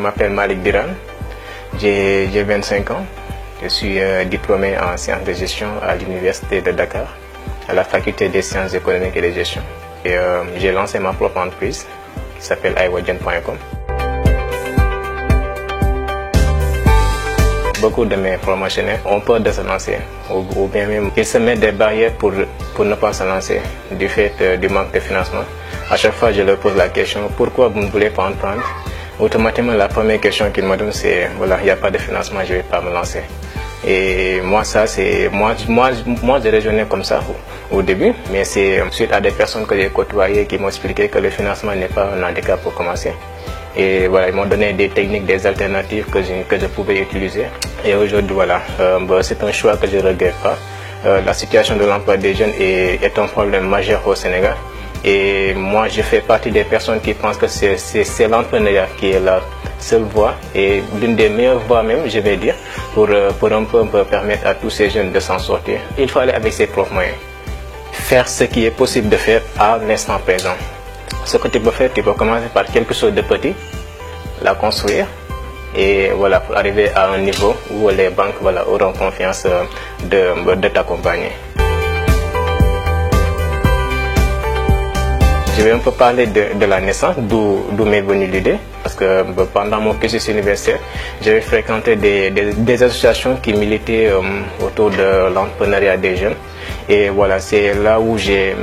m'appelle Malik Biran, j'ai 25 ans, je suis diplômé en sciences de gestion à l'Université de Dakar, à la faculté des sciences économiques et de gestion. Et j'ai lancé ma propre entreprise qui s'appelle iWodjen.com. Beaucoup de mes promotionnaires ont peur de se lancer, ou bien même ils se mettent des barrières pour ne pas se lancer du fait du manque de financement. À chaque fois, je leur pose la question pourquoi vous ne voulez pas entreprendre. Automatiquement, la première question qu'ils me donnent, c'est voilà, il n'y a pas de financement, je ne vais pas me lancer. Et moi, ça, c'est moi, j'ai raisonné comme ça au début, mais c'est suite à des personnes que j'ai côtoyées qui m'ont expliqué que le financement n'est pas un handicap pour commencer. Et voilà, ils m'ont donné des techniques, des alternatives que je pouvais utiliser. Et aujourd'hui, voilà, c'est un choix que je ne regrette pas. La situation de l'emploi des jeunes est un problème majeur au Sénégal. Et moi, je fais partie des personnes qui pensent que c'est l'entrepreneuriat qui est la seule voie et l'une des meilleures voies même, je vais dire, pour un peu permettre à tous ces jeunes de s'en sortir. Il faut aller avec ses propres moyens. Faire ce qui est possible de faire à l'instant présent. Ce que tu peux faire, tu peux commencer par quelque chose de petit, la construire et voilà, pour arriver à un niveau où les banques voilà, auront confiance de t'accompagner. Je vais un peu parler de la naissance, d'où m'est venue l'idée. Parce que pendant mon cursus universitaire, j'avais fréquenté des associations qui militaient autour de l'entrepreneuriat des jeunes. Et voilà, c'est là où j'ai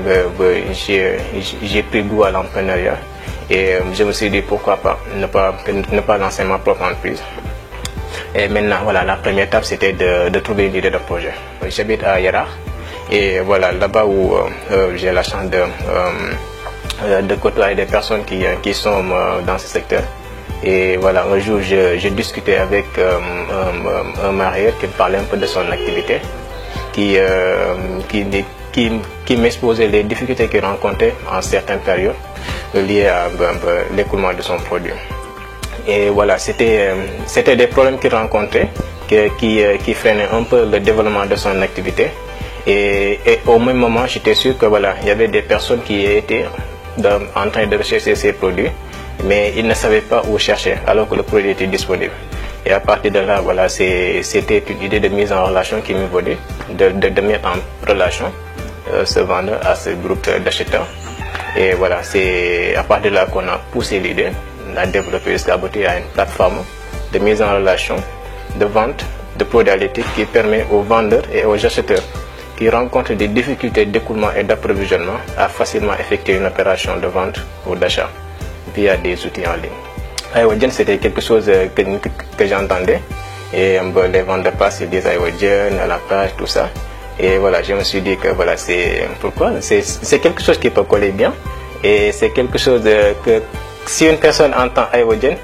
pris goût à l'entrepreneuriat. Et je me suis dit pourquoi pas ne pas lancer ma propre entreprise. Et maintenant, voilà, la première étape, c'était de trouver une idée de projet. J'habite à Yara. Et voilà, là-bas où j'ai la chance de côtoyer des personnes qui sont dans ce secteur. Et voilà, un jour, j'ai discuté avec un marié qui me parlait un peu de son activité, qui m'exposait les difficultés qu'il rencontrait en certaines périodes liées à l'écoulement de son produit. Et voilà, c'était des problèmes qu'il rencontrait qui freinaient un peu le développement de son activité. Et au même moment, j'étais sûr que voilà, il y avait des personnes qui étaient en train de rechercher ces produits, mais ils ne savaient pas où chercher alors que le produit était disponible. Et à partir de là, voilà, c'était une idée de mise en relation qui me venait, de mettre en relation ce vendeur à ce groupe d'acheteurs. Et voilà, c'est à partir de là qu'on a poussé l'idée, on a développé jusqu'à aboutir à une plateforme de mise en relation, de vente de produits halieutiques qui permet aux vendeurs et aux acheteurs qui rencontrent des difficultés d'écoulement et d'approvisionnement à facilement effectuer une opération de vente ou d'achat via des outils en ligne. iWodjen, c'était quelque chose que j'entendais et les vendeurs passent, ils disent iWodjen à la page, tout ça. Et voilà, je me suis dit que voilà, c'est quelque chose qui peut coller bien et c'est quelque chose que si une personne entend iWodjen,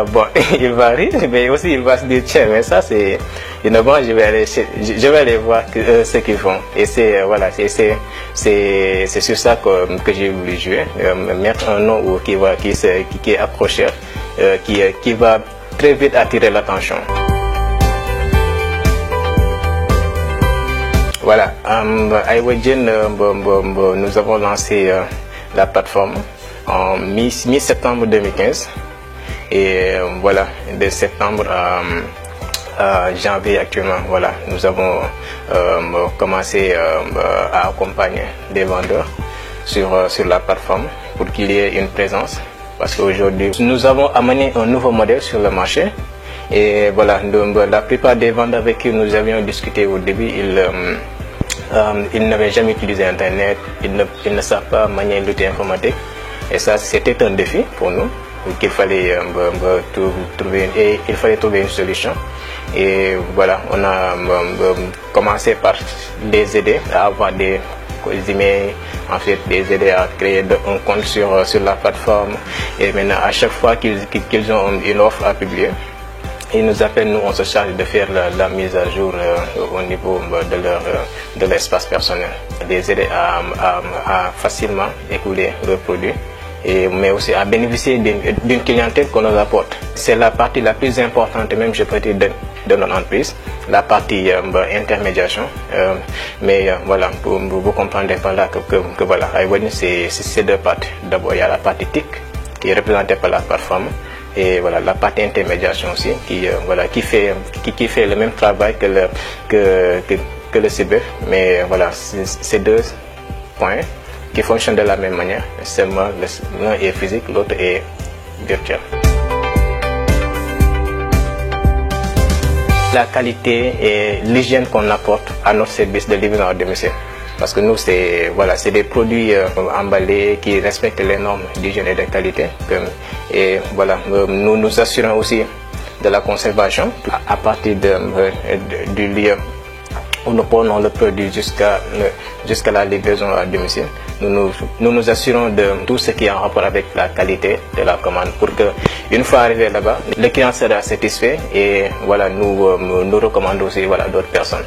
bon, il va rire, mais aussi il va se dire tiens, mais ça c'est innovant, je vais aller voir ce qu'ils font. Et c'est voilà, c'est sur ça que j'ai voulu jouer, mettre un nom qui est accrocheur, qui va très vite attirer l'attention. Voilà, iWodjen, nous avons lancé la plateforme en mi-septembre 2015. Et voilà, de septembre à janvier actuellement, voilà, nous avons commencé à accompagner des vendeurs sur la plateforme pour qu'il y ait une présence. Parce qu'aujourd'hui, nous avons amené un nouveau modèle sur le marché. Et voilà, la plupart des vendeurs avec qui nous avions discuté au début, ils n'avaient jamais utilisé Internet, ils ne savent pas manier l'outil informatique. Et ça, c'était un défi pour nous. Qu'il fallait trouver une solution. Et voilà, on a commencé par les aider à avoir des emails, en fait, les aider à créer un compte sur la plateforme. Et maintenant, à chaque fois qu'ils ont une offre à publier, ils nous appellent, nous on se charge de faire la mise à jour au niveau de l'espace personnel, les aider à facilement écouler le produit. Mais aussi à bénéficier d'une clientèle qu'on nous apporte. C'est la partie la plus importante même, je peux dire, de notre entreprise, la partie intermédiation. Mais voilà, vous comprendrez par là que voilà, iWodjen, c'est deux parties. D'abord, il y a la partie TIC qui est représentée par la plateforme. et voilà la partie intermédiation aussi voilà qui fait le même travail que le cyber, mais voilà c'est deux points qui fonctionnent de la même manière, seulement l'un est physique, l'autre est virtuel. La qualité et l'hygiène qu'on apporte à notre service de livraison à domicile. Parce que nous, c'est des produits emballés qui respectent les normes d'hygiène et de qualité. Et voilà, nous nous assurons aussi de la conservation à partir du lieu où nous prenons le produit jusqu'à la livraison à domicile. Nous nous assurons de tout ce qui est en rapport avec la qualité de la commande pour que, une fois arrivé là-bas, le client sera satisfait et voilà, nous recommandons aussi d'autres personnes.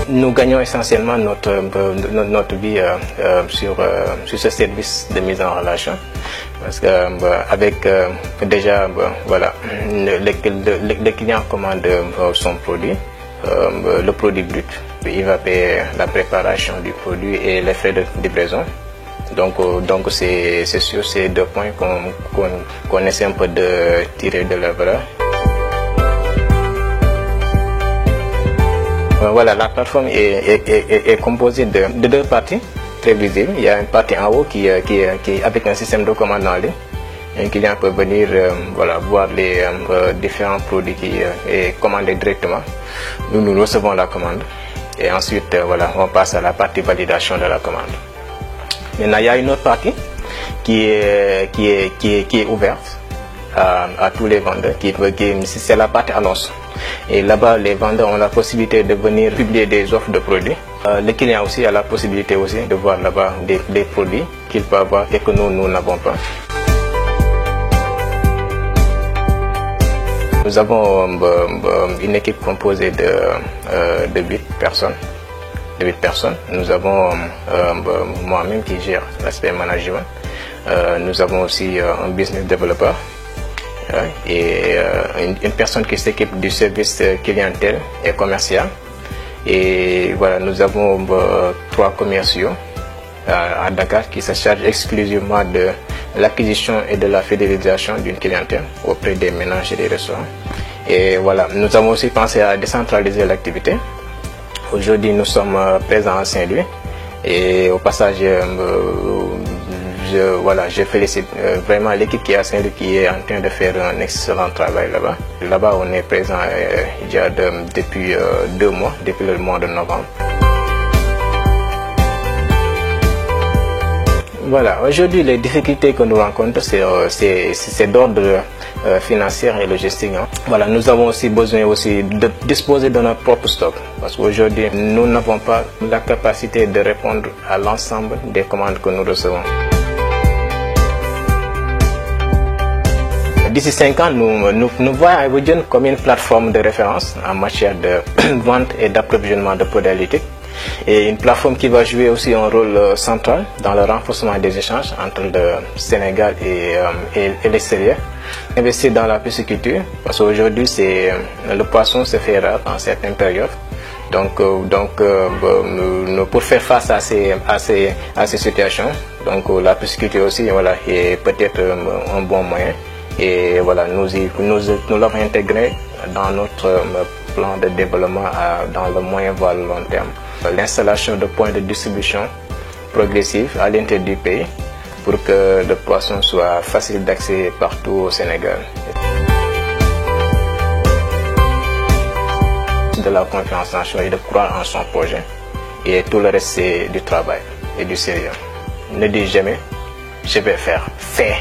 Nous gagnons essentiellement notre vie sur ce service de mise en relation, parce que avec déjà le client commande son produit, le produit brut, il va payer la préparation du produit et les frais de livraison. Donc c'est sur ces deux points qu'on essaie un peu de tirer de l'œuvre. Voilà, la plateforme est composée de deux parties très visibles. Il y a une partie en haut qui est avec un système de commande en ligne. Un client peut venir voir les différents produits qui est commandé directement. Nous recevons la commande et ensuite on passe à la partie validation de la commande. Maintenant, il y a une autre partie qui est ouverte à tous les vendeurs, c'est la partie annonce. Et là-bas, les vendeurs ont la possibilité de venir publier des offres de produits. Le client aussi a la possibilité aussi de voir là-bas des produits qu'il peut avoir et que nous n'avons pas. Nous avons une équipe composée de 8 personnes. Nous avons moi-même qui gère l'aspect management. Nous avons aussi un business developer. Et une personne qui s'occupe du service clientèle et commercial. Et voilà, nous avons 3 commerciaux à Dakar qui se chargent exclusivement de l'acquisition et de la fidélisation d'une clientèle auprès des ménages et des restaurants. Et voilà, nous avons aussi pensé à décentraliser l'activité. Aujourd'hui, nous sommes présents à Saint-Louis et au passage, je félicite vraiment l'équipe qui est à Saint-Louis qui est en train de faire un excellent travail là-bas. Là-bas, on est présent depuis 2 mois, depuis le mois de novembre. Voilà, aujourd'hui, les difficultés que nous rencontrons, c'est d'ordre financier et logistique. Voilà, nous avons aussi besoin de disposer de notre propre stock. Parce qu'aujourd'hui, nous n'avons pas la capacité de répondre à l'ensemble des commandes que nous recevons. D'ici 5 ans, nous voyons Evogen comme une plateforme de référence en matière de vente et d'approvisionnement de produits halieutiques. Et une plateforme qui va jouer aussi un rôle central dans le renforcement des échanges entre le Sénégal et l'extérieur. Investir dans la pisciculture, parce qu'aujourd'hui le poisson se fait rare en certaines périodes. Donc pour faire face à ces situations, la pisciculture aussi est peut-être un bon moyen. Et voilà, nous l'avons intégré dans notre plan de développement dans le moyen voire le long terme. L'installation de points de distribution progressifs à l'intérieur du pays pour que le poisson soit facile d'accès partout au Sénégal. De la confiance en soi et de croire en son projet. Et tout le reste, c'est du travail et du sérieux. Ne dis jamais, je vais faire. Fais.